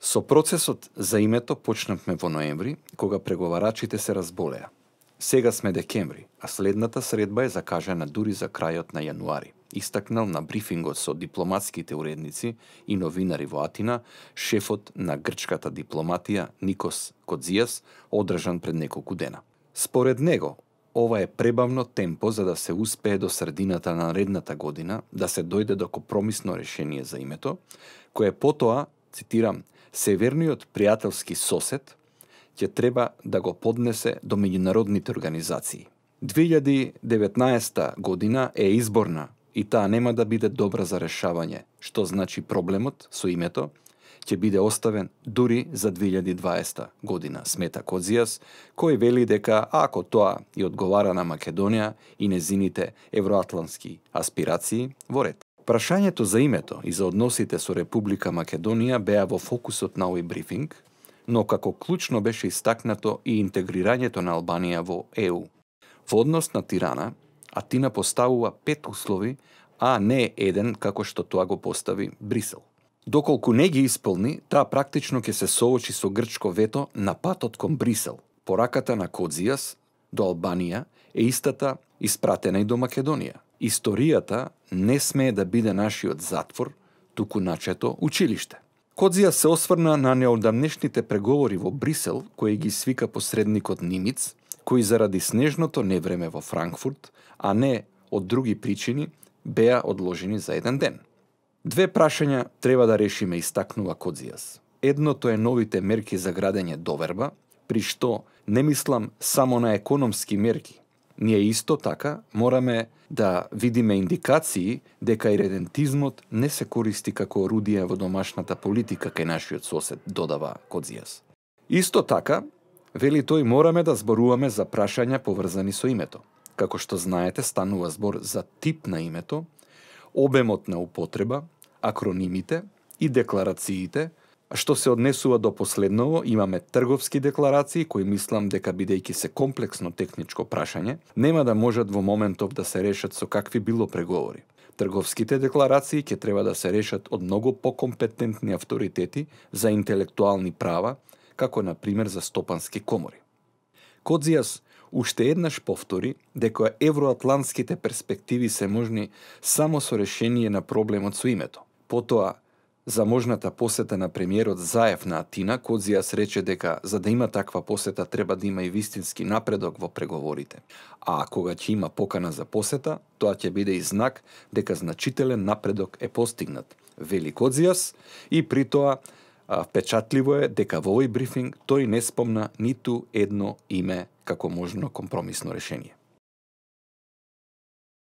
Со процесот за името почнавме во ноември, кога преговарачите се разболеа. Сега сме декември, а следната средба е закажана дури за крајот на јануари, истакнал на брифингот со дипломатските уредници и новинари во Атина, шефот на грчката дипломатија Никос Кодзијас, одржан пред неколку дена. Според него, ова е пребавно темпо за да се успее до средината на наредната година да се дојде до компромисно решение за името, кое потоа, цитирам, северниот пријателски сосед ќе треба да го поднесе до меѓународните организации. 2019 година е изборна и таа нема да биде добра за решавање, што значи проблемот со името ќе биде оставен дури за 2020 година, смета Кодзијас, кој вели дека ако тоа и одговара на Македонија и незините евроатлантски аспирации, во ред. Прашањето за името и за односите со Република Македонија беа во фокусот на овој брифинг, но како клучно беше истакнато и интегрирањето на Албанија во ЕУ. Во однос на Тирана, Атина поставува 5 услови, а не еден како што тоа го постави Брисел. Доколку не ги исполни, таа практично ќе се соочи со грчко вето на патот кон Брисел. Пораката на Кодзијас до Албанија е истата испратена и до Македонија. Историјата не смее да биде нашиот затвор, туку начето училиште. Кодзијас се осврна на неодамнешните преговори во Брисел, кои ги свика посредникот Нимиц, кои заради снежното невреме во Франкфурт, а не од други причини, беа одложени за еден ден. Две прашања треба да решиме, истакнува Кодзијас. Едното е новите мерки за градење доверба, при што не мислам само на економски мерки. Ние исто така мораме да видиме индикации дека иредентизмот не се користи како орудие во домашната политика кај нашиот сосед, додава Кодзијас. Исто така, вели тој, мораме да зборуваме за прашања поврзани со името. Како што знаете, станува збор за тип на името, обемот на употреба, акронимите и декларациите. А што се однесува до последново, имаме трговски декларации, кои мислам дека бидејќи се комплексно техничко прашање, нема да можат во моментов да се решат со какви било преговори. Трговските декларации ќе треба да се решат од многу покомпетентни авторитети за интелектуални права, како на пример за стопански комори. Кодзијас уште еднаш повтори дека евроатлантските перспективи се можни само со решение на проблемот со името. Потоа, за можната посета на премиерот Заев на Атина, Кодзијас рече дека за да има таква посета треба да има и вистински напредок во преговорите. А кога ќе има покана за посета, тоа ќе биде и знак дека значителен напредок е постигнат, вели Кодзијас, и при тоа впечатливо е дека во овој брифинг тој не спомна ниту едно име како можно компромисно решение.